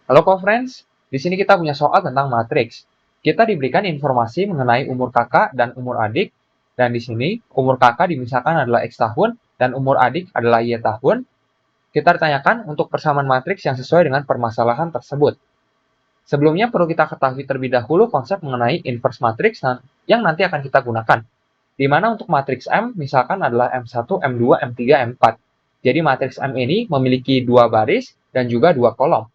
Halo co-friends, di sini kita punya soal tentang matriks. Kita diberikan informasi mengenai umur kakak dan umur adik, dan di sini umur kakak dimisalkan adalah X tahun dan umur adik adalah Y tahun. Kita ditanyakan untuk persamaan matriks yang sesuai dengan permasalahan tersebut. Sebelumnya perlu kita ketahui terlebih dahulu konsep mengenai inverse matriks yang nanti akan kita gunakan. Di mana untuk matriks M misalkan adalah M1, M2, M3, M4. Jadi matriks M ini memiliki dua baris dan juga dua kolom.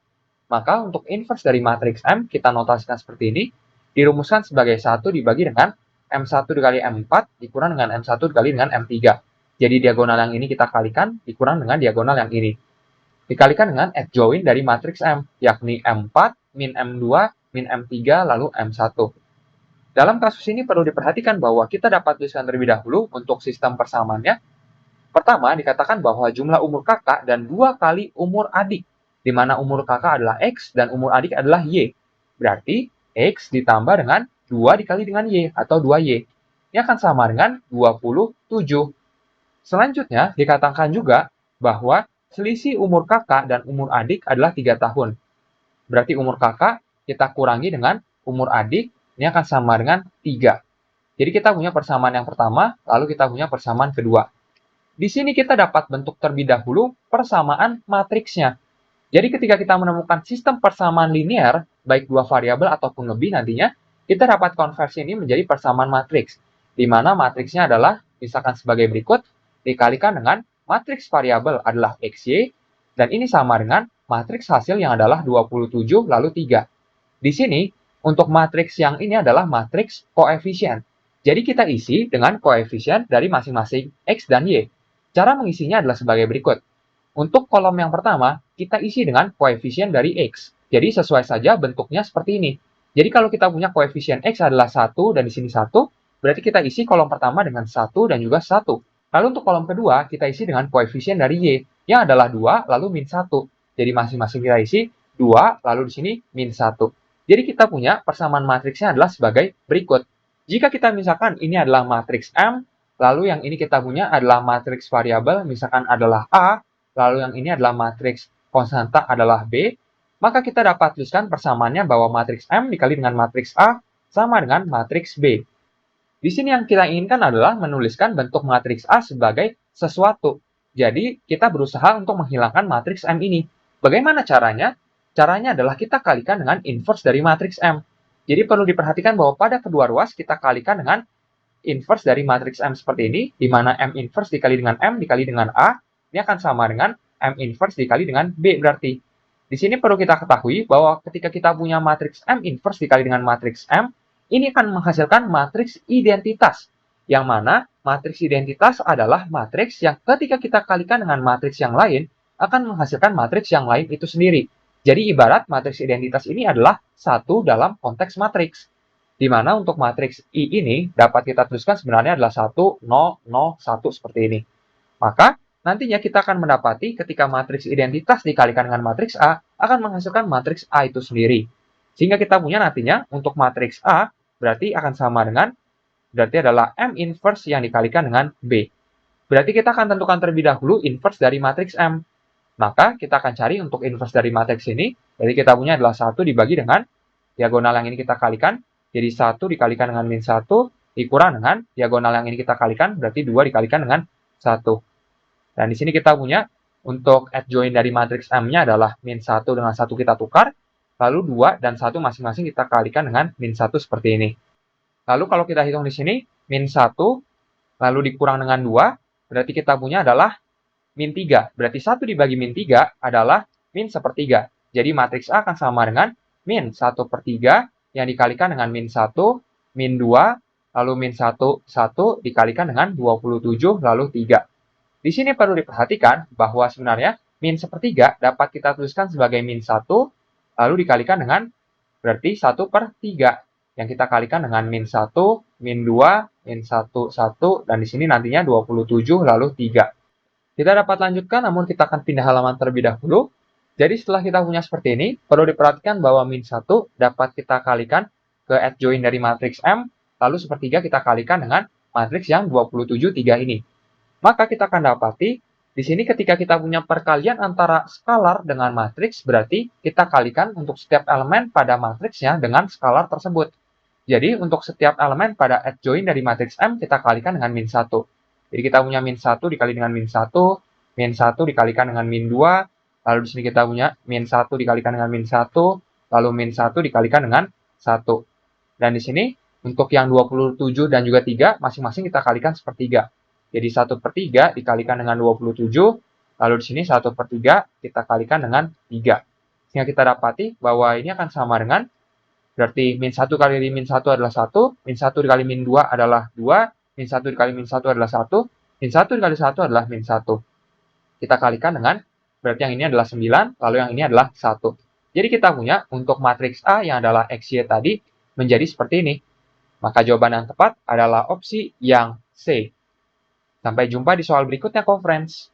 Maka untuk inverse dari matriks M, kita notasikan seperti ini, dirumuskan sebagai 1 dibagi dengan M1 dikali M4 dikurang dengan M1 dikali dengan M3. Jadi diagonal yang ini kita kalikan, dikurang dengan diagonal yang ini. Dikalikan dengan adjoint dari matriks M, yakni M4, min M2, min M3, lalu M1. Dalam kasus ini perlu diperhatikan bahwa kita dapat tuliskan terlebih dahulu untuk sistem persamaannya. Pertama, dikatakan bahwa jumlah umur kakak dan 2 kali umur adik, di mana umur kakak adalah X dan umur adik adalah Y. Berarti X ditambah dengan 2 dikali dengan Y atau 2Y. Ini akan sama dengan 27. Selanjutnya, dikatakan juga bahwa selisih umur kakak dan umur adik adalah 3 tahun. Berarti umur kakak kita kurangi dengan umur adik, ini akan sama dengan 3. Jadi kita punya persamaan yang pertama, lalu kita punya persamaan kedua. Di sini kita dapat bentuk terlebih dahulu persamaan matriksnya. Jadi ketika kita menemukan sistem persamaan linear, baik dua variabel ataupun lebih nantinya, kita dapat konversi ini menjadi persamaan matriks, di mana matriksnya adalah misalkan sebagai berikut, dikalikan dengan matriks variabel adalah XY, dan ini sama dengan matriks hasil yang adalah 27 lalu 3. Di sini, untuk matriks yang ini adalah matriks koefisien. Jadi kita isi dengan koefisien dari masing-masing X dan Y. Cara mengisinya adalah sebagai berikut. Untuk kolom yang pertama, kita isi dengan koefisien dari X. Jadi sesuai saja bentuknya seperti ini. Jadi kalau kita punya koefisien X adalah 1 dan di sini 1, berarti kita isi kolom pertama dengan 1 dan juga 1. Lalu untuk kolom kedua, kita isi dengan koefisien dari Y, yang adalah 2 lalu min 1. Jadi masing-masing kita isi 2 lalu di sini min 1. Jadi kita punya persamaan matriksnya adalah sebagai berikut. Jika kita misalkan ini adalah matriks M, lalu yang ini kita punya adalah matriks variabel, misalkan adalah A, lalu yang ini adalah matriks konstanta adalah B, maka kita dapat tuliskan persamaannya bahwa matriks M dikali dengan matriks A sama dengan matriks B. Di sini yang kita inginkan adalah menuliskan bentuk matriks A sebagai sesuatu. Jadi kita berusaha untuk menghilangkan matriks M ini. Bagaimana caranya? Caranya adalah kita kalikan dengan inverse dari matriks M. Jadi perlu diperhatikan bahwa pada kedua ruas kita kalikan dengan inverse dari matriks M seperti ini, di mana M inverse dikali dengan M dikali dengan A, ini akan sama dengan M inverse dikali dengan B berarti. Di sini perlu kita ketahui bahwa ketika kita punya matriks M inverse dikali dengan matriks M, ini akan menghasilkan matriks identitas, yang mana matriks identitas adalah matriks yang ketika kita kalikan dengan matriks yang lain, akan menghasilkan matriks yang lain itu sendiri. Jadi ibarat matriks identitas ini adalah satu dalam konteks matriks. Di mana untuk matriks I ini dapat kita tuliskan sebenarnya adalah 1, 0, 0, 1 seperti ini. Maka nantinya kita akan mendapati ketika matriks identitas dikalikan dengan matriks A akan menghasilkan matriks A itu sendiri. Sehingga kita punya nantinya untuk matriks A berarti akan sama dengan berarti adalah M inverse yang dikalikan dengan B. Berarti kita akan tentukan terlebih dahulu inverse dari matriks M. Maka kita akan cari untuk inverse dari matriks ini, jadi kita punya adalah 1 dibagi dengan diagonal yang ini kita kalikan, jadi 1 dikalikan dengan min 1, dikurang dengan diagonal yang ini kita kalikan, berarti 2 dikalikan dengan 1. Dan di sini kita punya untuk adjoint dari matriks M-nya adalah min 1 dengan 1 kita tukar, lalu 2 dan 1 masing-masing kita kalikan dengan min 1 seperti ini. Lalu kalau kita hitung di sini, min 1, lalu dikurang dengan 2, berarti kita punya adalah min 3. Berarti 1 dibagi min 3 adalah min 1/3. Jadi matriks A akan sama dengan min 1/3 yang dikalikan dengan min 1, min 2, lalu min 1, 1 dikalikan dengan 27 lalu 3. Di sini perlu diperhatikan bahwa sebenarnya min 1/3 dapat kita tuliskan sebagai min 1, lalu dikalikan dengan berarti 1/3. Yang kita kalikan dengan min 1, min 2, min 1, 1, dan di sini nantinya 27 lalu 3. Kita dapat lanjutkan, namun kita akan pindah halaman terlebih dahulu. Jadi setelah kita punya seperti ini, perlu diperhatikan bahwa min 1 dapat kita kalikan ke adjoint dari matriks M, lalu 1/3 kita kalikan dengan matriks yang 27, 3 ini. Maka kita akan dapati Di sini ketika kita punya perkalian antara skalar dengan matriks, berarti kita kalikan untuk setiap elemen pada matriksnya dengan skalar tersebut. Jadi untuk setiap elemen pada adjoint dari matriks M, kita kalikan dengan min 1. Jadi kita punya min 1 dikali dengan min 1 dikalikan dengan min 2, lalu di sini kita punya min 1 dikalikan dengan min 1, lalu min 1 dikalikan dengan 1. Dan di sini untuk yang 27 dan juga 3, masing-masing kita kalikan sepertiga. Jadi 1/3 dikalikan dengan 27, lalu di sini 1/3 kita kalikan dengan 3. Sehingga kita dapati bahwa ini akan sama dengan, berarti min 1 kali min 1 adalah 1, min 1 dikali min 2 adalah 2, min 1 dikali min 1 adalah 1, min 1 dikali 1 adalah min 1. Kita kalikan dengan, berarti yang ini adalah 9, lalu yang ini adalah 1. Jadi kita punya untuk matriks A yang adalah XY tadi menjadi seperti ini. Maka jawaban yang tepat adalah opsi yang C. Sampai jumpa di soal berikutnya, conference.